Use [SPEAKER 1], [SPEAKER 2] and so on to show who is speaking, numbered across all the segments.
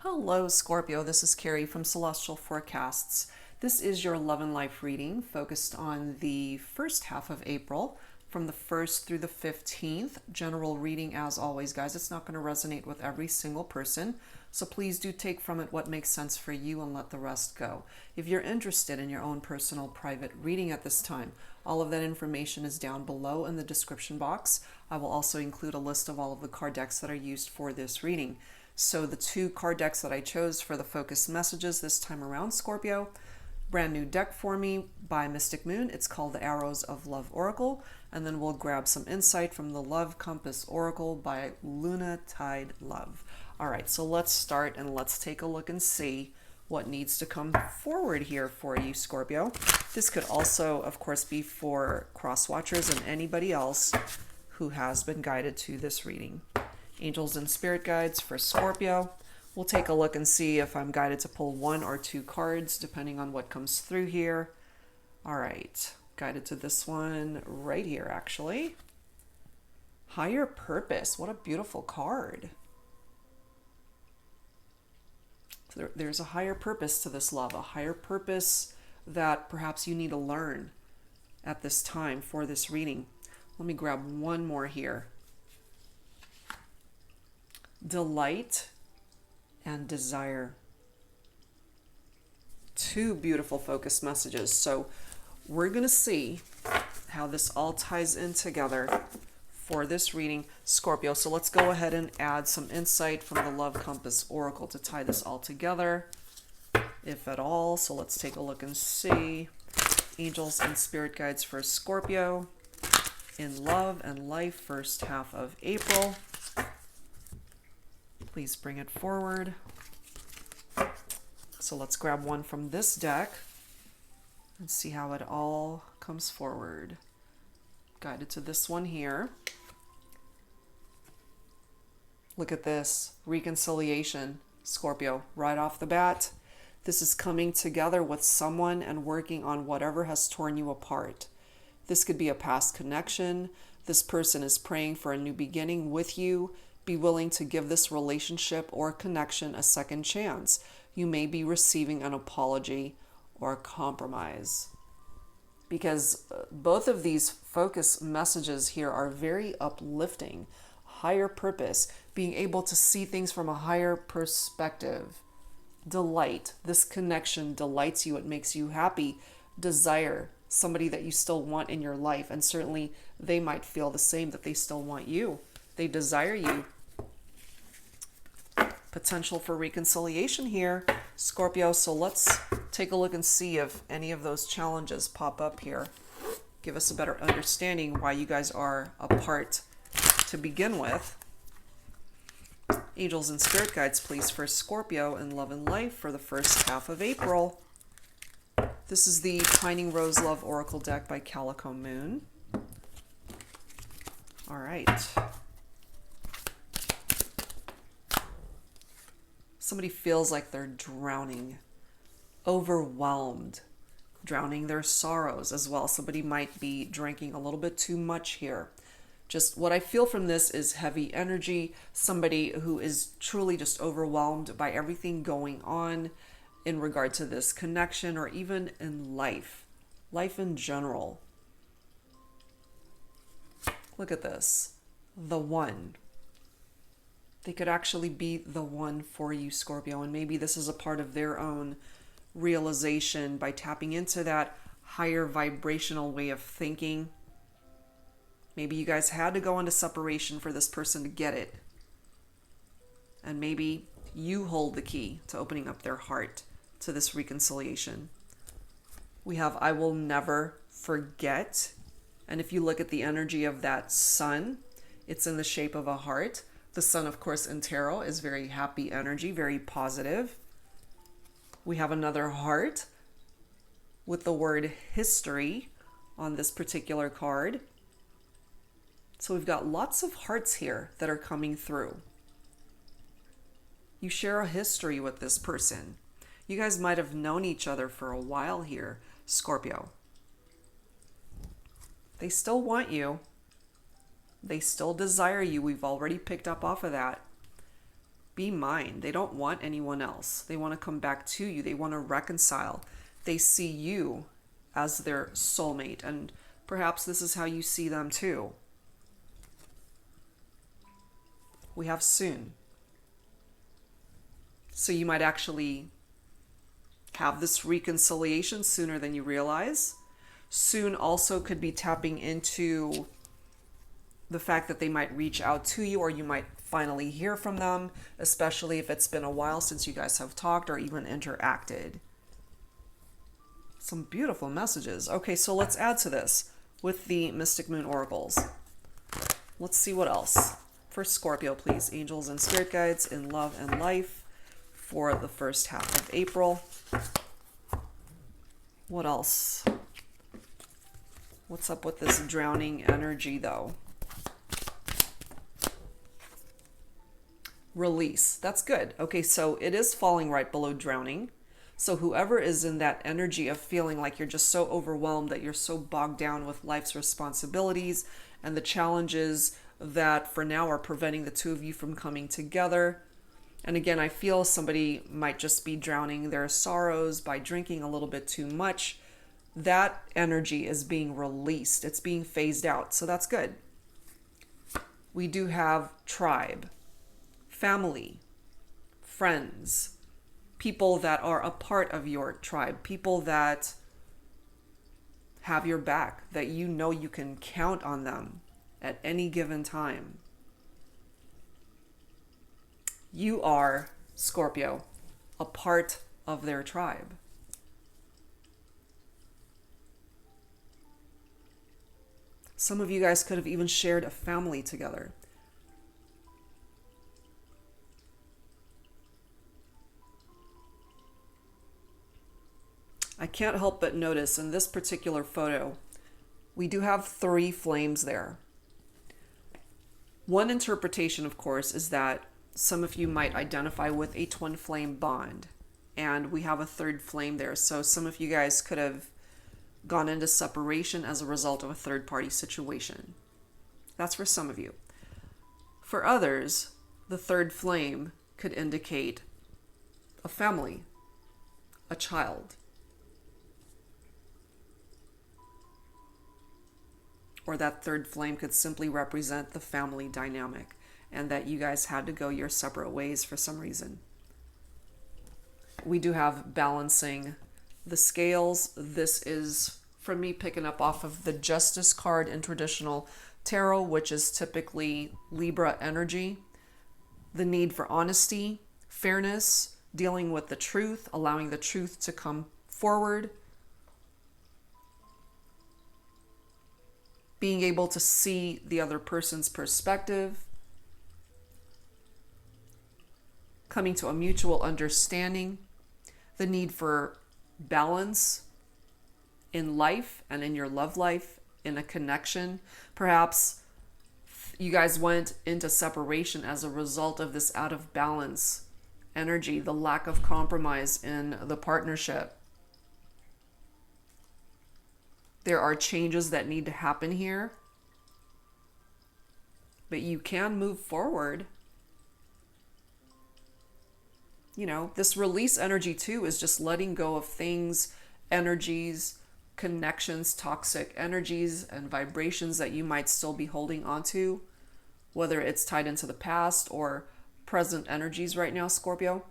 [SPEAKER 1] Hello, Scorpio. This is Carrie from Celestial Forecasts. This is your love and life reading focused on the first half of April from the 1st through the 15th. General reading, as always, guys. It's not going to resonate with every single person, so please do take from it what makes sense for you and let the rest go. If you're interested in your own personal private reading at this time, all of that information is down below in the description box. I will also include a list of all of the card decks that are used for this reading. So the two card decks that I chose for the focus messages this time around, Scorpio, brand new deck for me by Mystic Moon. It's called the Arrows of Love Oracle. And then we'll grab some insight from the Love Compass Oracle by Luna Tide Love. All right, so let's start and let's take a look and see what needs to come forward here for you, Scorpio. This could also, of course, be for cross watchers and anybody else who has been guided to this reading. Angels and spirit guides for Scorpio. We'll take a look and see if I'm guided to pull one or two cards depending on what comes through here. All right, guided to this one right here, actually. Higher purpose. What a beautiful card. There's a higher purpose to this love, a higher purpose that perhaps you need to learn at this time for this reading. Let me grab one more here. Delight and desire. Two beautiful focus messages. So we're going to see how this all ties in together for this reading, Scorpio. So let's go ahead and add some insight from the Love Compass Oracle to tie this all together, if at all. So let's take a look and see. Angels and spirit guides for Scorpio in love and life, first half of April. Please bring it forward. So let's grab one from this deck and see how it all comes forward. Guided to this one here. Look at this. Reconciliation, Scorpio, right off the bat. This is coming together with someone and working on whatever has torn you apart. This could be a past connection. This person is praying for a new beginning with you. Be willing to give this relationship or connection a second chance. You may be receiving an apology or a compromise. Because both of these focus messages here are very uplifting. Higher purpose, being able to see things from a higher perspective. Delight, this connection delights you, it makes you happy. Desire, somebody that you still want in your life, and certainly they might feel the same, that they still want you. They desire you. Potential for reconciliation here, Scorpio. So let's take a look and see if any of those challenges pop up here. Give us a better understanding why you guys are apart to begin with. Angels and spirit guides, please, for Scorpio in love and life for the first half of April. This is the Pining Rose Love Oracle deck by Calico Moon. All right. Somebody feels like they're drowning, overwhelmed, drowning their sorrows as well. Somebody might be drinking a little bit too much here. Just what I feel from this is heavy energy, somebody who is truly just overwhelmed by everything going on in regard to this connection or even in life in general. Look at this, the one. They could actually be the one for you, Scorpio, and maybe this is a part of their own realization by tapping into that higher vibrational way of thinking. Maybe you guys had to go into separation for this person to get it. And maybe you hold the key to opening up their heart to this reconciliation. We have I will never forget. And if you look at the energy of that sun, it's in the shape of a heart. The sun, of course, in tarot is very happy energy, very positive. We have another heart with the word history on this particular card. So we've got lots of hearts here that are coming through. You share a history with this person. You guys might have known each other for a while here, Scorpio. They still want you. They still desire you. We've already picked up off of that. be mine. They don't want anyone else. They want to come back to you. They want to reconcile. They see you as their soulmate, and perhaps this is how you see them too. We have soon. So you might actually have this reconciliation sooner than you realize. Soon also could be tapping into the fact that they might reach out to you, or you might finally hear from them, especially if it's been a while since you guys have talked or even interacted. Some beautiful messages. Okay, so let's add to this with the Mystic Moon Oracles. Let's see what else. For Scorpio, please. Angels and spirit guides in love and life for the first half of April. What else? What's up with this drowning energy, though? Release. That's good. Okay, so it is falling right below drowning. So whoever is in that energy of feeling like you're just so overwhelmed, that you're so bogged down with life's responsibilities and the challenges that for now are preventing the two of you from coming together. And again, I feel somebody might just be drowning their sorrows by drinking a little bit too much. That energy is being released. It's being phased out. So that's good. We do have tribe, family, friends, people that are a part of your tribe, people that have your back, that you know you can count on them at any given time. You are, Scorpio, a part of their tribe. Some of you guys could have even shared a family together. I can't help but notice in this particular photo, we do have 3 flames there. One interpretation, of course, is that some of you might identify with a twin flame bond, and we have a 3rd flame there. So some of you guys could have gone into separation as a result of a third-party situation. That's for some of you. For others, the 3rd flame could indicate a family, a child, or that 3rd flame could simply represent the family dynamic, and that you guys had to go your separate ways for some reason. We do have balancing the scales. This is, for me, picking up off of the Justice card in traditional tarot, which is typically Libra energy. The need for honesty, fairness, dealing with the truth, allowing the truth to come forward, being able to see the other person's perspective, coming to a mutual understanding, the need for balance in life and in your love life, in a connection. Perhaps you guys went into separation as a result of this out of balance energy, the lack of compromise in the partnership. There are changes that need to happen here, but you can move forward. You know, this release energy too is just letting go of things, energies, connections, toxic energies and vibrations that you might still be holding onto, whether it's tied into the past or present energies right now, Scorpio.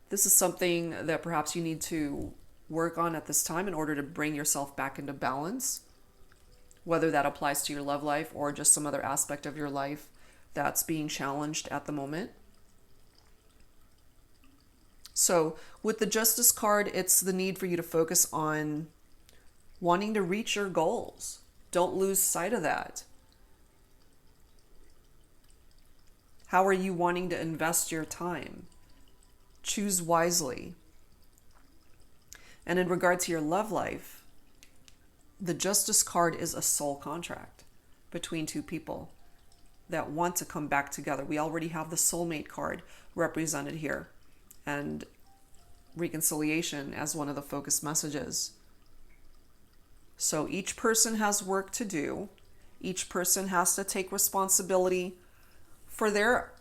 [SPEAKER 1] This is something that perhaps you need to work on at this time in order to bring yourself back into balance, whether that applies to your love life or just some other aspect of your life that's being challenged at the moment. So with the Justice card, it's the need for you to focus on wanting to reach your goals. Don't lose sight of that. How are you wanting to invest your time? Choose wisely. And in regard to your love life, the Justice card is a soul contract between two people that want to come back together. We already have the soulmate card represented here, and reconciliation as one of the focus messages. So each person has work to do. Each person has to take responsibility for their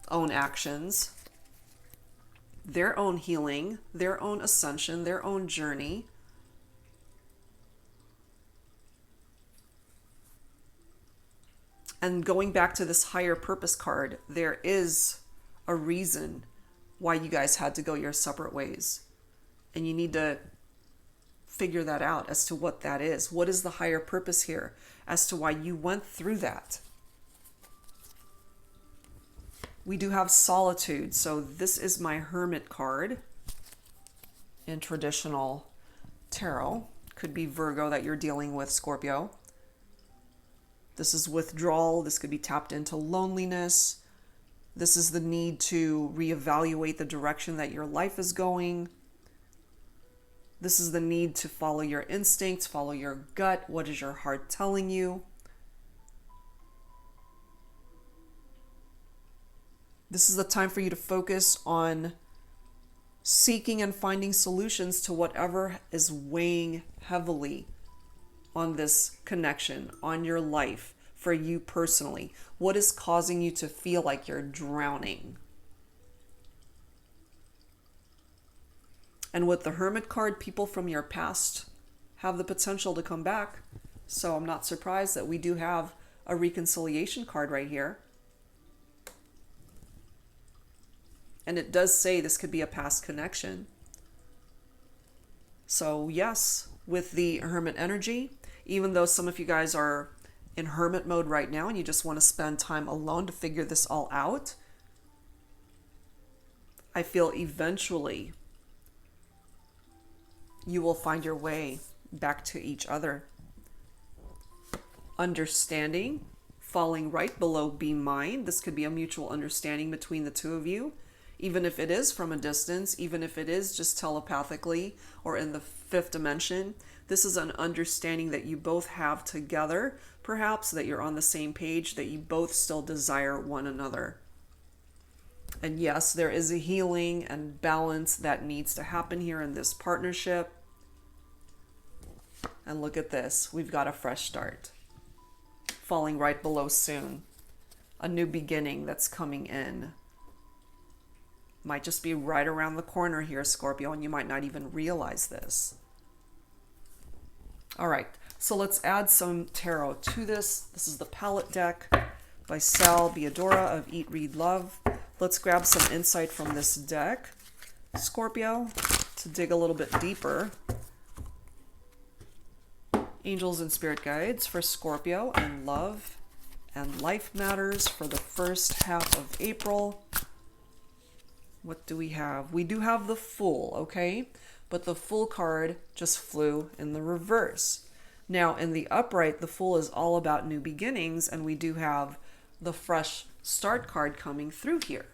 [SPEAKER 1] own actions. their own healing, their own ascension, their own journey. And going back to this higher purpose card, there is a reason why you guys had to go your separate ways. And you need to figure that out as to what that is. What is the higher purpose here as to why you went through that? We do have solitude. So this is my Hermit card in traditional tarot. Could be Virgo that you're dealing with, Scorpio. This is withdrawal. This could be tapped into loneliness. This is the need to reevaluate the direction that your life is going. This is the need to follow your instincts, follow your gut. What is your heart telling you? This is the time for you to focus on seeking and finding solutions to whatever is weighing heavily on this connection, on your life, for you personally. What is causing you to feel like you're drowning? And with the Hermit card, people from your past have the potential to come back. So I'm not surprised that we do have a reconciliation card right here. And it does say this could be a past connection. So yes, with the Hermit energy, even though some of you guys are in Hermit mode right now and you just want to spend time alone to figure this all out, I feel eventually you will find your way back to each other. Understanding, falling right below be mine. This could be a mutual understanding between the two of you, even if it is from a distance, even if it is just telepathically or in the fifth dimension. This is an understanding that you both have together, perhaps that you're on the same page, that you both still desire one another. And yes, there is a healing and balance that needs to happen here in this partnership. And look at this. We've got a fresh start. Falling right below soon. A new beginning that's coming in. Might just be right around the corner here, Scorpio, and you might not even realize this. All right, so let's add some tarot to this. This is the palette deck by Sal Biodora of Eat, Read, Love. Let's grab some insight from this deck, Scorpio, to dig a little bit deeper. Angels and spirit guides for Scorpio and love and life matters for the first half of April. What do we have? We do have the Fool, okay? But the Fool card just flew in the reverse. Now, in the upright, the Fool is all about new beginnings, and we do have the fresh start card coming through here.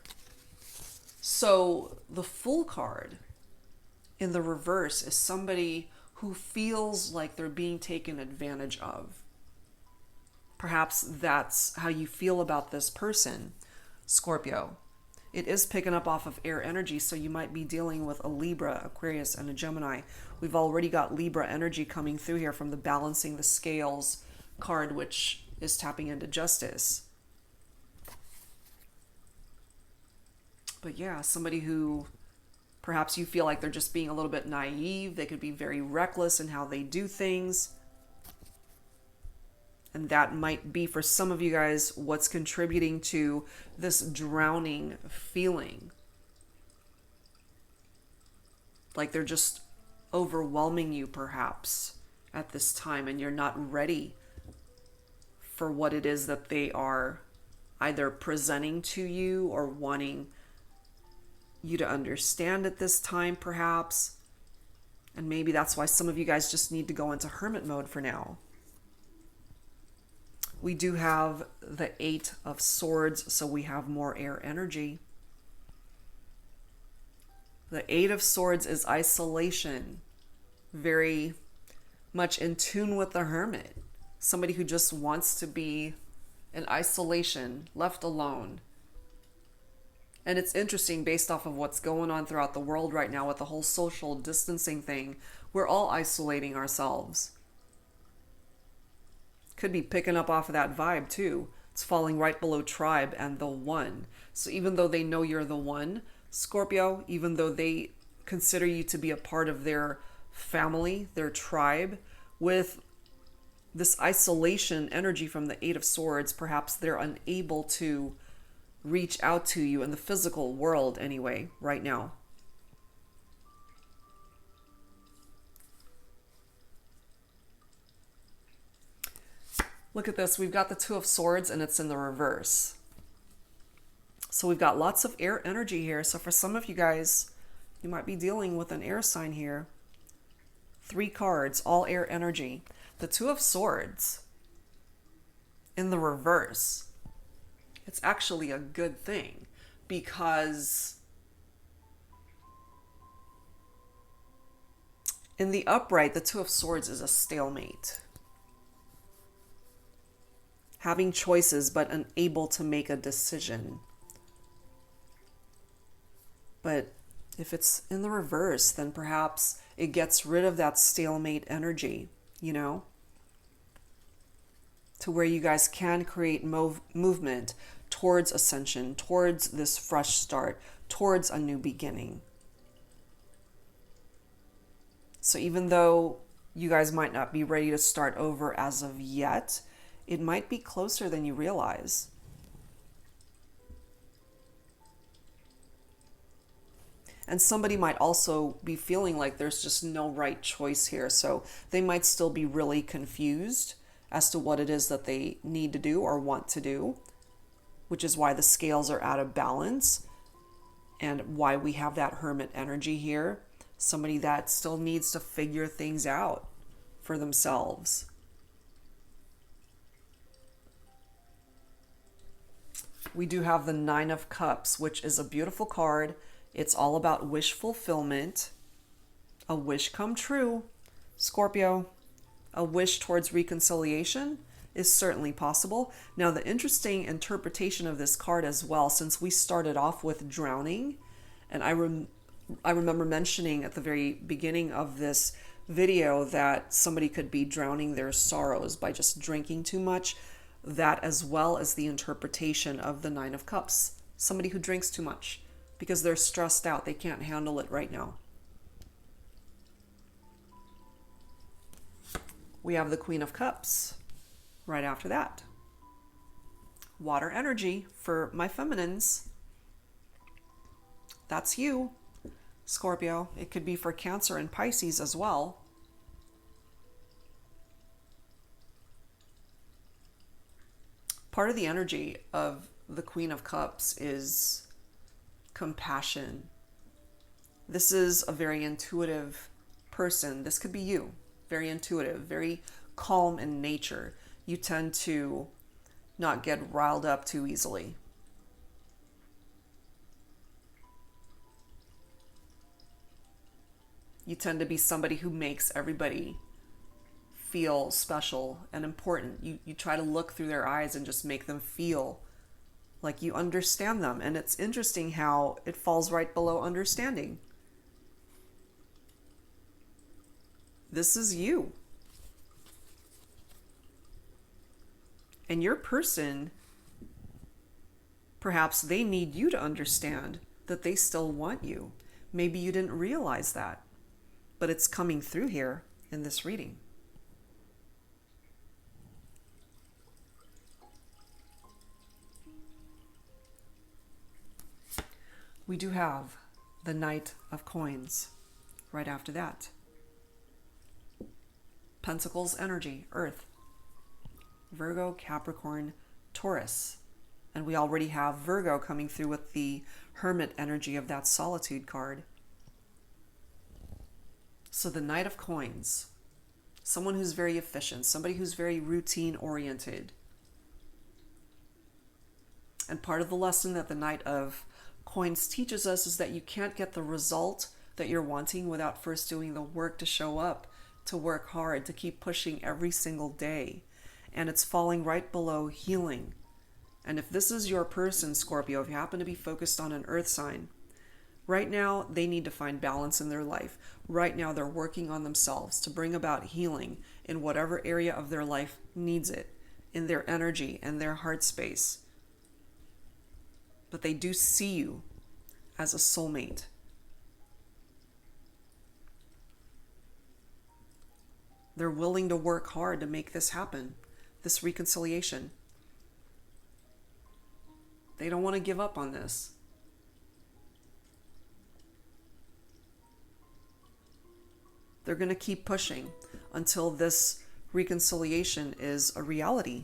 [SPEAKER 1] So the Fool card in the reverse is somebody who feels like they're being taken advantage of. Perhaps that's how you feel about this person, Scorpio. It is picking up off of air energy, so you might be dealing with a Libra, Aquarius, and a Gemini. We've already got Libra energy coming through here from the Balancing the Scales card, which is tapping into justice. But yeah, somebody who perhaps you feel like they're just being a little bit naive. They could be very reckless in how they do things. And that might be, for some of you guys, what's contributing to this drowning feeling. Like they're just overwhelming you, perhaps, at this time, and you're not ready for what it is that they are either presenting to you or wanting you to understand at this time, perhaps. And maybe that's why some of you guys just need to go into hermit mode for now. We do have the Eight of Swords, so we have more air energy. The Eight of Swords is isolation, very much in tune with the Hermit. Somebody who just wants to be in isolation, left alone. And it's interesting, based off of what's going on throughout the world right now with the whole social distancing thing, we're all isolating ourselves. Could be picking up off of that vibe too. It's falling right below tribe and the one. So even though they know you're the one, Scorpio, even though they consider you to be a part of their family, their tribe, with this isolation energy from the Eight of Swords, perhaps they're unable to reach out to you in the physical world anyway, right now. Look at this. We've got the Two of Swords and it's in the reverse. So we've got lots of air energy here. So for some of you guys, you might be dealing with an air sign here. 3 cards, all air energy. The Two of Swords in the reverse. It's actually a good thing because in the upright, the Two of Swords is a stalemate. Having choices but unable to make a decision. But if it's in the reverse, then perhaps it gets rid of that stalemate energy, you know, to where you guys can create movement towards ascension, towards this fresh start, towards a new beginning. So even though you guys might not be ready to start over as of yet, it might be closer than you realize. And somebody might also be feeling like there's just no right choice here. So they might still be really confused as to what it is that they need to do or want to do, which is why the scales are out of balance and why we have that hermit energy here. Somebody that still needs to figure things out for themselves. We do have the Nine of Cups, which is a beautiful card. It's all about wish fulfillment. A wish come true, Scorpio. A wish towards reconciliation is certainly possible. Now, the interesting interpretation of this card as well, since we started off with drowning, and I remember mentioning at the very beginning of this video that somebody could be drowning their sorrows by just drinking too much. That as well as the interpretation of the Nine of Cups. Somebody who drinks too much because they're stressed out. They can't handle it right now. We have the Queen of Cups right after that. Water energy for my feminines. That's you, Scorpio. It could be for Cancer and Pisces as well. Part of the energy of the Queen of Cups is compassion. This is a very intuitive person. This could be you. Very intuitive, very calm in nature. You tend to not get riled up too easily. You tend to be somebody who makes everybody feel special and important. You try to look through their eyes and just make them feel like you understand them. And it's interesting how it falls right below understanding. This is you. And your person, perhaps they need you to understand that they still want you. Maybe you didn't realize that, but it's coming through here in this reading. We do have the Knight of Coins right after that. Pentacles energy, Earth, Virgo, Capricorn, Taurus. And we already have Virgo coming through with the Hermit energy of that Solitude card. So the Knight of Coins, someone who's very efficient, somebody who's very routine oriented. And part of the lesson that the Knight of Coins teaches us is that you can't get the result that you're wanting without first doing the work to show up, to work hard, to keep pushing every single day. And it's falling right below healing. And if this is your person, Scorpio, if you happen to be focused on an earth sign, right now they need to find balance in their life. Right now they're working on themselves to bring about healing in whatever area of their life needs it, in their energy and their heart space. But they do see you as a soulmate. They're willing to work hard to make this happen, this reconciliation. They don't want to give up on this. They're going to keep pushing until this reconciliation is a reality.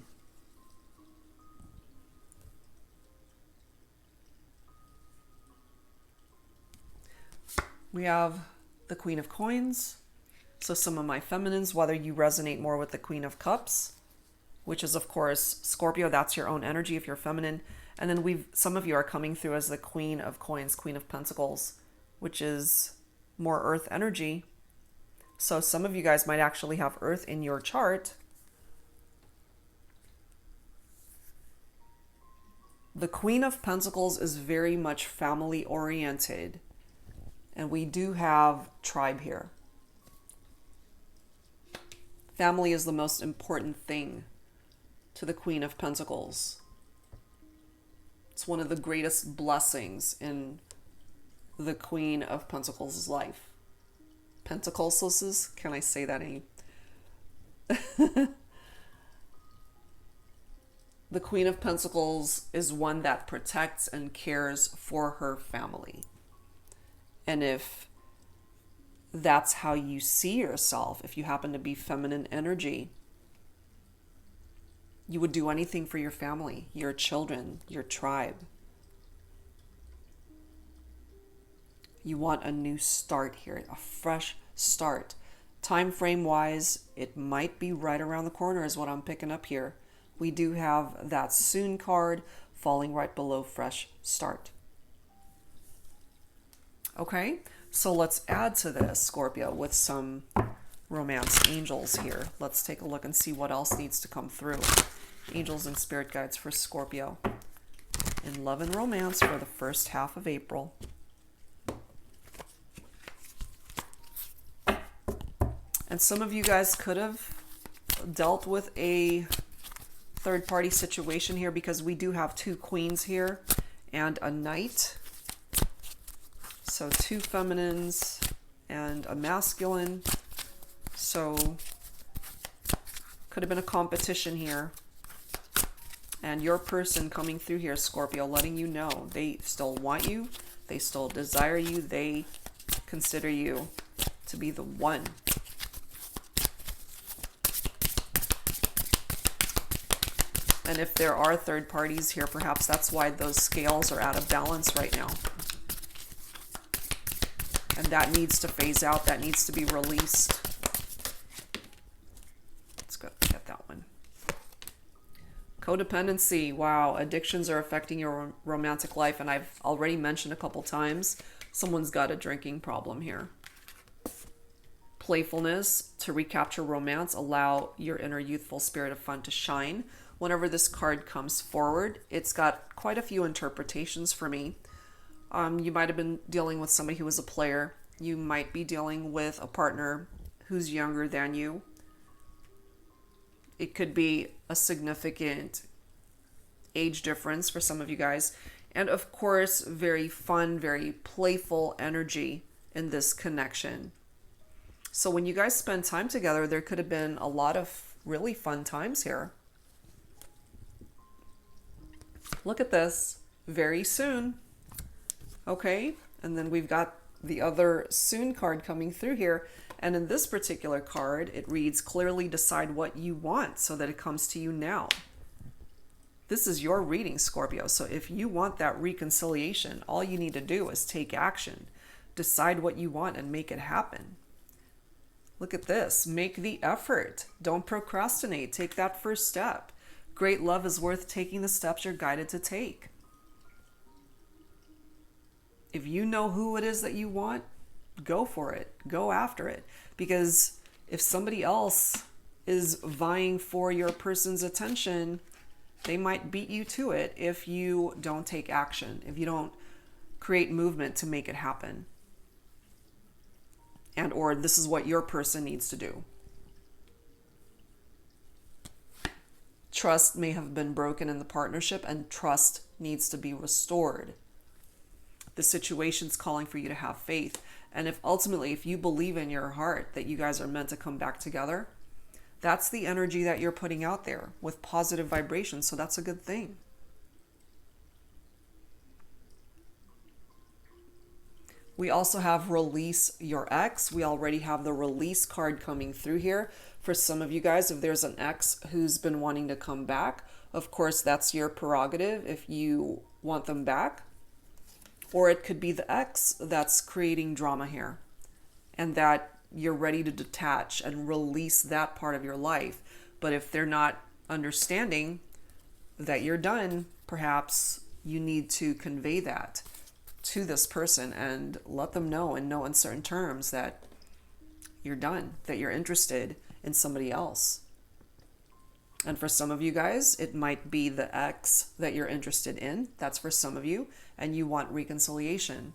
[SPEAKER 1] We have the Queen of Coins. So some of my feminines, whether you resonate more with the Queen of Cups, which is of course Scorpio, that's your own energy if you're feminine. And then some of you are coming through as the Queen of Coins, Queen of Pentacles, which is more earth energy. So some of you guys might actually have earth in your chart. The Queen of Pentacles is very much family oriented. And we do have tribe here. Family is the most important thing to the Queen of Pentacles. It's one of the greatest blessings in the Queen of Pentacles' life. Pentacles, can I say that any? The Queen of Pentacles is one that protects and cares for her family. And if that's how you see yourself, if you happen to be feminine energy, you would do anything for your family, your children, your tribe. You want a new start here, a fresh start. Time frame wise, it might be right around the corner is what I'm picking up here. We do have that soon card falling right below fresh start. Okay, so let's add to this, Scorpio, with some romance angels here. Let's take a look and see what else needs to come through. Angels and spirit guides for Scorpio in love and romance for the first half of April. And some of you guys could have dealt with a third-party situation here because we do have two queens here and a knight. So two feminines and a masculine. So could have been a competition here. And your person coming through here, Scorpio, letting you know they still want you. They still desire you. They consider you to be the one. And if there are third parties here, perhaps that's why those scales are out of balance right now. And that needs to phase out. That needs to be released. Let's go get that one. Codependency. Wow. Addictions are affecting your romantic life. And I've already mentioned a couple times, someone's got a drinking problem here. Playfulness. To recapture romance. Allow your inner youthful spirit of fun to shine. Whenever this card comes forward, it's got quite a few interpretations for me. You might have been dealing with somebody who was a player. You might be dealing with a partner who's younger than you. It could be a significant age difference for some of you guys. And of course, very fun, very playful energy in this connection. So when you guys spend time together, there could have been a lot of really fun times here. Look at this. Very soon. Okay, and then we've got the other soon card coming through here. And in this particular card, it reads, clearly decide what you want so that it comes to you now. This is your reading, Scorpio. So if you want that reconciliation, all you need to do is take action. Decide what you want and make it happen. Look at this. Make the effort. Don't procrastinate. Take that first step. Great love is worth taking the steps you're guided to take. If you know who it is that you want, go for it. Go after it. Because if somebody else is vying for your person's attention, they might beat you to it if you don't take action, if you don't create movement to make it happen. And or this is what your person needs to do. Trust may have been broken in the partnership and trust needs to be restored. The situation's calling for you to have faith. And if ultimately, if you believe in your heart that you guys are meant to come back together, that's the energy that you're putting out there with positive vibrations. So that's a good thing. We also have release your ex. We already have the release card coming through here. For some of you guys, if there's an ex who's been wanting to come back, of course, that's your prerogative if you want them back. Or it could be the ex that's creating drama here, and that you're ready to detach and release that part of your life. But if they're not understanding that you're done, perhaps you need to convey that to this person and let them know in no uncertain terms that you're done, that you're interested in somebody else. And for some of you guys, it might be the ex that you're interested in. That's for some of you, and you want reconciliation.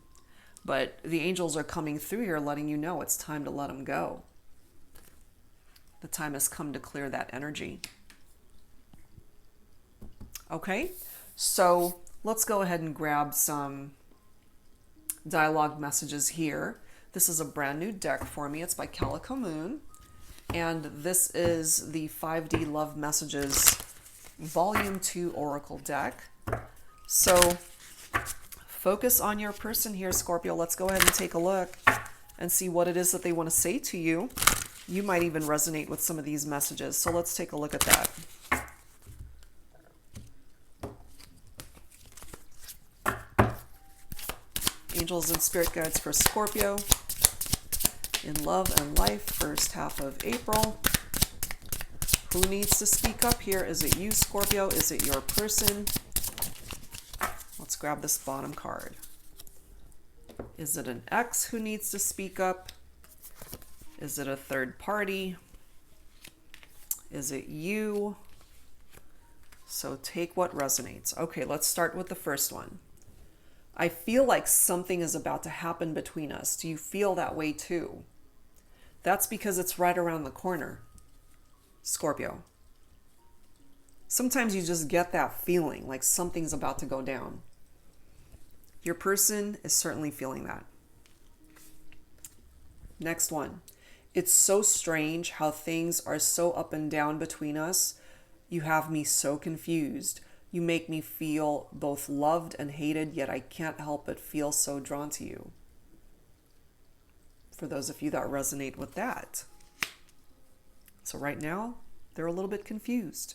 [SPEAKER 1] But the angels are coming through here letting you know it's time to let them go. The time has come to clear that energy. Okay, so let's go ahead and grab some dialogue messages here. This is a brand new deck for me. It's by Calico Moon. And this is the 5D Love Messages Volume 2 Oracle deck. So focus on your person here, Scorpio. Let's go ahead and take a look and see what it is that they want to say to you. You might even resonate with some of these messages. So let's take a look at that. Angels and spirit guides for Scorpio in love and life, first half of April. Who needs to speak up here? Is it you, Scorpio? Is it your person? Let's grab this bottom card. Is it an ex who needs to speak up? Is it a third party? Is it you? So take what resonates. Okay, let's start with the first one. I feel like something is about to happen between us. Do you feel that way too? That's because it's right around the corner, Scorpio. Sometimes you just get that feeling like something's about to go down. Your person is certainly feeling that. Next one. It's so strange how things are so up and down between us. You have me so confused. You make me feel both loved and hated, yet I can't help but feel so drawn to you. For those of you that resonate with that. So right now, they're a little bit confused.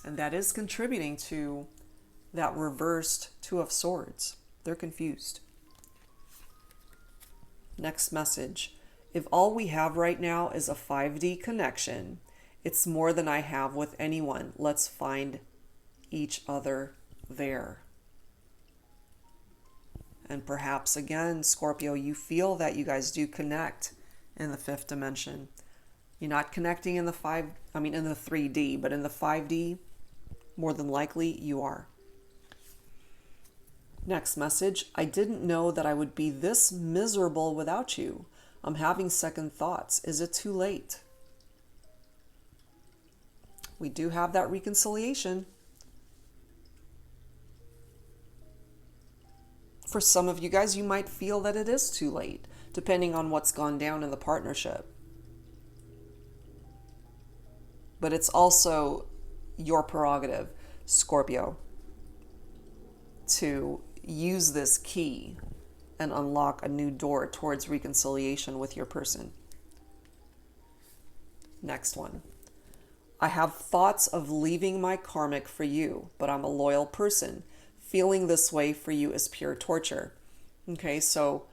[SPEAKER 1] And that is contributing to that reversed Two of Swords. They're confused. Next message. If all we have right now is a 5D connection, it's more than I have with anyone. Let's find each other there. And perhaps again, Scorpio, you feel that you guys do connect in the fifth dimension. You're not connecting in the 3D, but in the 5D, more than likely you are. Next message. I didn't know that I would be this miserable without you. I'm having second thoughts. Is it too late? We do have that reconciliation. For some of you guys, you might feel that it is too late, depending on what's gone down in the partnership. But it's also your prerogative, Scorpio, to use this key and unlock a new door towards reconciliation with your person. Next one. I have thoughts of leaving my karmic for you, but I'm a loyal person. Feeling this way for you is pure torture. Okay, so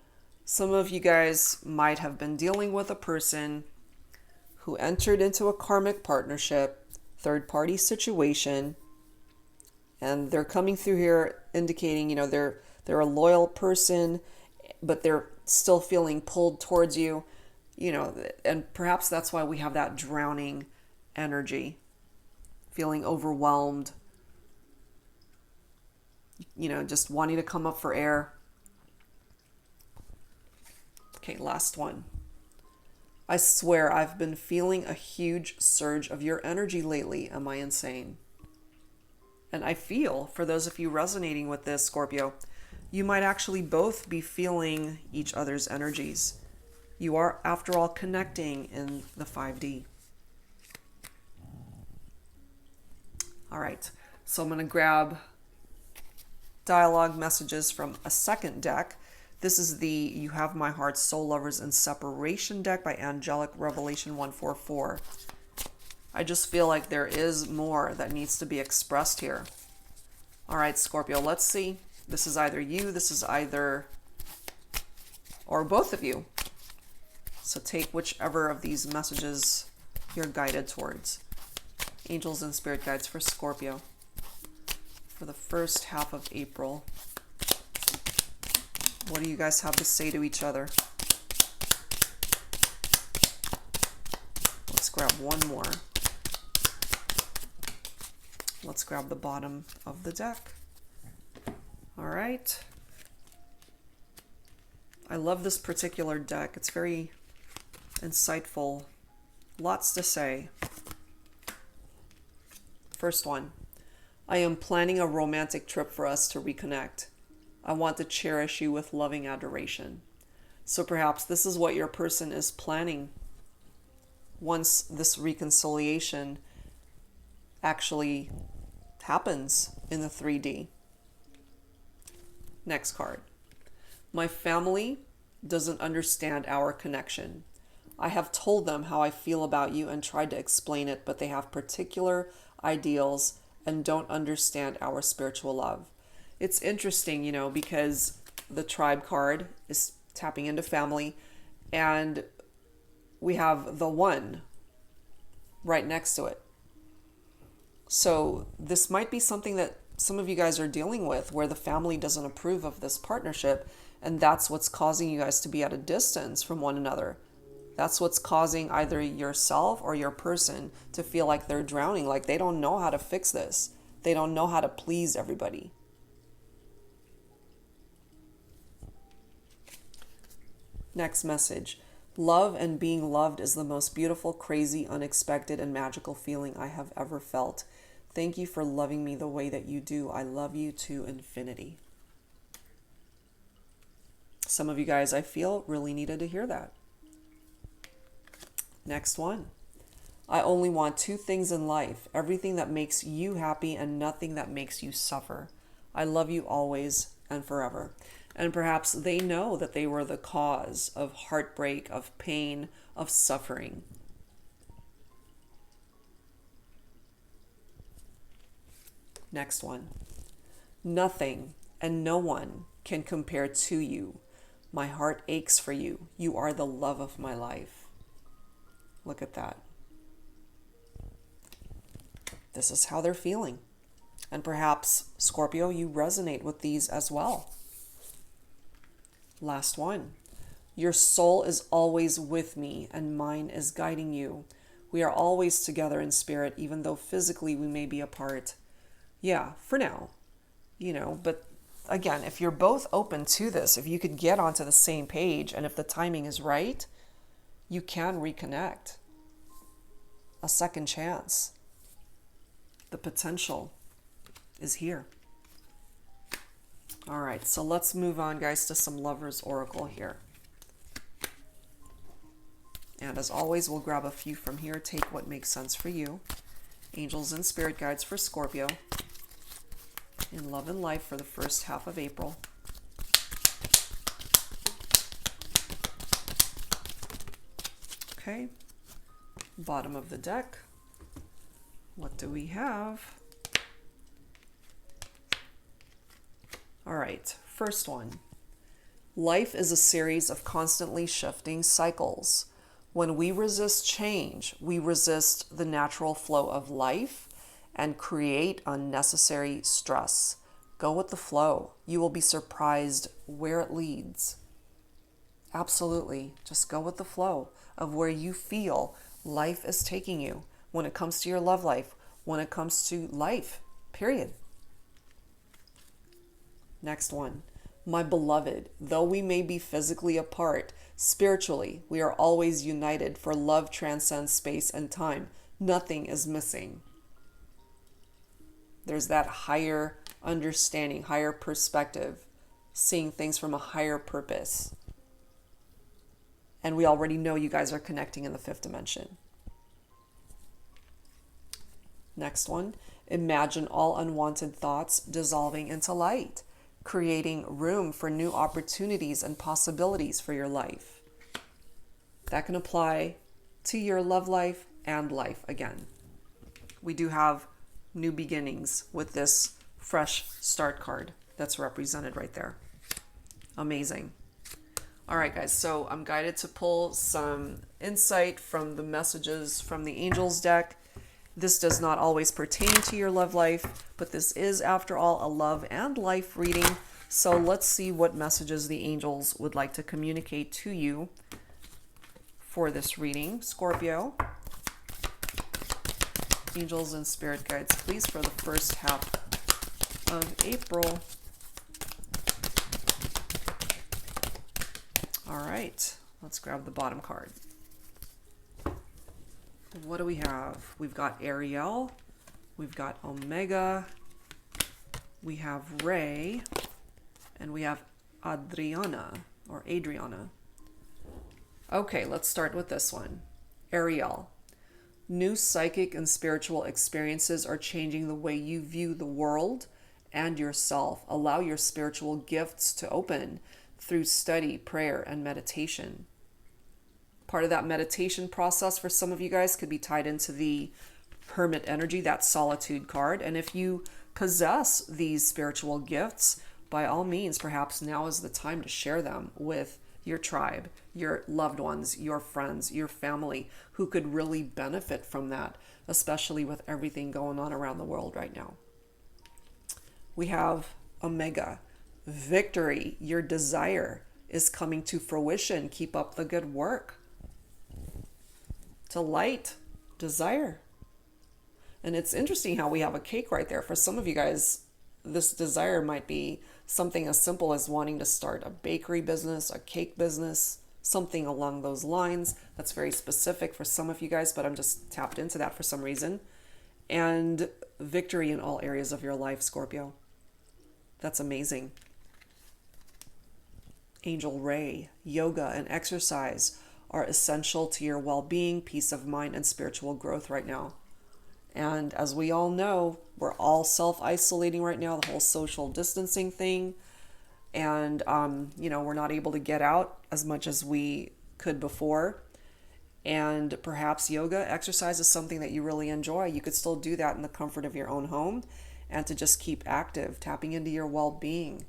[SPEAKER 1] some of you guys might have been dealing with a person who entered into a karmic partnership, third-party situation, and they're coming through here indicating, they're a loyal person, but they're still feeling pulled towards you, and perhaps that's why we have that drowning energy, feeling overwhelmed, just wanting to come up for air. Okay, last one. I swear I've been feeling a huge surge of your energy lately. Am I insane? And I feel, for those of you resonating with this, Scorpio, you might actually both be feeling each other's energies. You are, after all, connecting in the 5D. All right, so I'm going to grab dialogue messages from a second deck. This is the You Have My Heart, Soul Lovers and Separation deck by Angelic Revelation 144. I just feel like there is more that needs to be expressed here. All right, Scorpio, let's see. This is either you, this is either, or both of you. So take whichever of these messages you're guided towards. Angels and spirit guides for Scorpio for the first half of April. What do you guys have to say to each other? Let's grab one more. Let's grab the bottom of the deck. All right. I love this particular deck. It's very insightful. Lots to say. First one. I am planning a romantic trip for us to reconnect. I want to cherish you with loving adoration. So perhaps this is what your person is planning once this reconciliation actually happens in the 3D. Next card. My family doesn't understand our connection. I have told them how I feel about you and tried to explain it, but they have particular ideals and don't understand our spiritual love. It's interesting, you know, because the tribe card is tapping into family and we have the one right next to it. So this might be something that some of you guys are dealing with where the family doesn't approve of this partnership, and that's what's causing you guys to be at a distance from one another. That's what's causing either yourself or your person to feel like they're drowning, like they don't know how to fix this. They don't know how to please everybody. Next message. Love and being loved is the most beautiful, crazy, unexpected, and magical feeling I have ever felt. Thank you for loving me the way that you do. I love you to infinity. Some of you guys, I feel, really needed to hear that. Next one. I only want two things in life, everything that makes you happy and nothing that makes you suffer. I love you always and forever. And perhaps they know that they were the cause of heartbreak, of pain, of suffering. Next one. Nothing and no one can compare to you. My heart aches for you. You are the love of my life. Look at that. This is how they're feeling. And perhaps, Scorpio, you resonate with these as well. Last one. Your soul is always with me and mine is guiding you. We are always together in spirit, even though physically we may be apart. Yeah, for now, you know, but again, if you're both open to this, if you could get onto the same page and if the timing is right, you can reconnect. A second chance. The potential is here. All right, so let's move on, guys, to some Lovers Oracle here. And as always, we'll grab a few from here, take what makes sense for you. Angels and Spirit Guides for Scorpio in love and life for the first half of April. Okay, bottom of the deck. What do we have? All right, first one. Life is a series of constantly shifting cycles. When we resist change, we resist the natural flow of life and create unnecessary stress. Go with the flow. You will be surprised where it leads. Absolutely. Just go with the flow of where you feel life is taking you when it comes to your love life, when it comes to life, period. Next one. My beloved, though we may be physically apart, spiritually, we are always united, for love transcends space and time. Nothing is missing. There's that higher understanding, higher perspective, seeing things from a higher purpose. And we already know you guys are connecting in the fifth dimension. Next one, imagine all unwanted thoughts dissolving into light, creating room for new opportunities and possibilities for your life. That can apply to your love life and life again. We do have new beginnings with this fresh start card that's represented right there. Amazing. All right, guys, so I'm guided to pull some insight from the messages from the Angels deck. This does not always pertain to your love life, but this is, after all, a love and life reading. So let's see what messages the angels would like to communicate to you for this reading. Scorpio, angels and spirit guides, please, for the first half of April. All right, let's grab the bottom card. What do we have? We've got Ariel, we've got Omega, we have Ray, and we have Adriana. Okay, let's start with this one. Ariel, new psychic and spiritual experiences are changing the way you view the world and yourself. Allow your spiritual gifts to open through study, prayer, and meditation. Part of that meditation process for some of you guys could be tied into the hermit energy, that solitude card. And if you possess these spiritual gifts, by all means, perhaps now is the time to share them with your tribe, your loved ones, your friends, your family, who could really benefit from that, especially with everything going on around the world right now. We have Omega, victory. Your desire is coming to fruition. Keep up the good work. To light, desire. And it's interesting how we have a cake right there. For some of you guys, this desire might be something as simple as wanting to start a bakery business, a cake business, something along those lines. That's very specific for some of you guys, but I'm just tapped into that for some reason. And victory in all areas of your life, Scorpio. That's amazing. Angel Ray, yoga and exercise are essential to your well-being, peace of mind, and spiritual growth right now. And as we all know, we're all self-isolating right now, the whole social distancing thing. And, we're not able to get out as much as we could before. And perhaps yoga, exercise is something that you really enjoy. You could still do that in the comfort of your own home, and to just keep active, tapping into your well-being,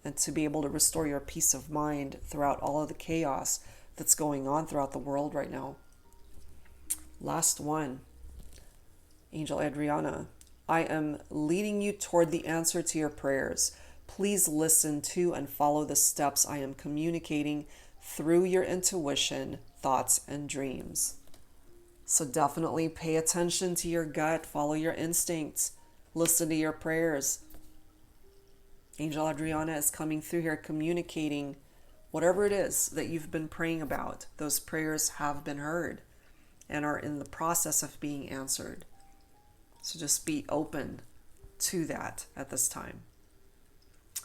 [SPEAKER 1] and to be able to restore your peace of mind throughout all of the chaos that's going on throughout the world right now. Last one, Angel Adriana, I am leading you toward the answer to your prayers. Please listen to and follow the steps I am communicating through your intuition, thoughts, and dreams. So definitely pay attention to your gut, follow your instincts, listen to your prayers. Angel Adriana is coming through here communicating whatever it is that you've been praying about. Those prayers have been heard and are in the process of being answered. So just be open to that at this time.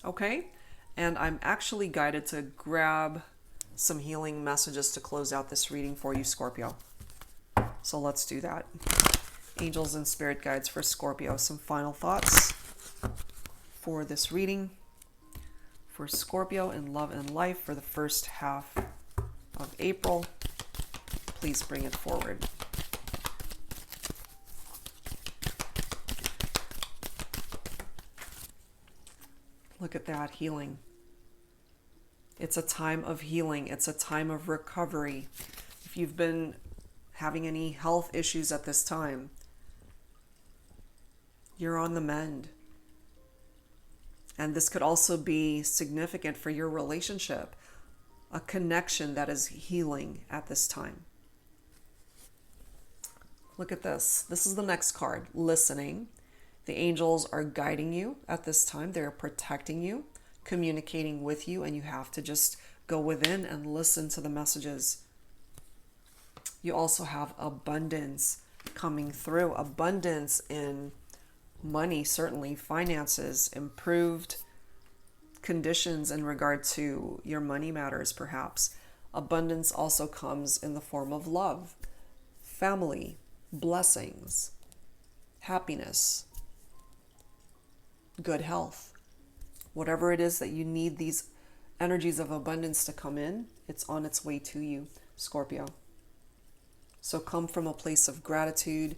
[SPEAKER 1] Okay? And I'm actually guided to grab some healing messages to close out this reading for you, Scorpio. So let's do that. Angels and spirit guides for Scorpio. Some final thoughts for this reading. For Scorpio in love and life for the first half of April. Please bring it forward. Look at that, healing. It's a time of healing. It's a time of recovery. If you've been having any health issues at this time, you're on the mend. And this could also be significant for your relationship, a connection that is healing at this time. Look at this. This is the next card, listening. The angels are guiding you at this time. They're protecting you, communicating with you, and you have to just go within and listen to the messages. You also have abundance coming through. Abundance in money, certainly, finances, improved conditions in regard to your money matters, perhaps. Abundance also comes in the form of love, family, blessings, happiness, good health. Whatever it is that you need these energies of abundance to come in, it's on its way to you, Scorpio. So come from a place of gratitude,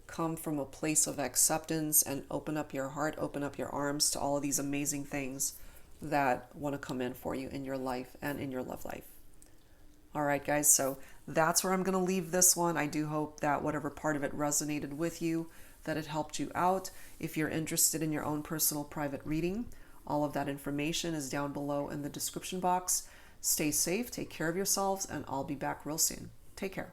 [SPEAKER 1] come from a place of acceptance, and open up your heart, open up your arms to all of these amazing things that want to come in for you in your life and in your love life. All right, guys, so that's where I'm going to leave this one. I do hope that whatever part of it resonated with you, that it helped you out. If you're interested in your own personal private reading, all of that information is down below in the description box. Stay safe, take care of yourselves, and I'll be back real soon. Take care.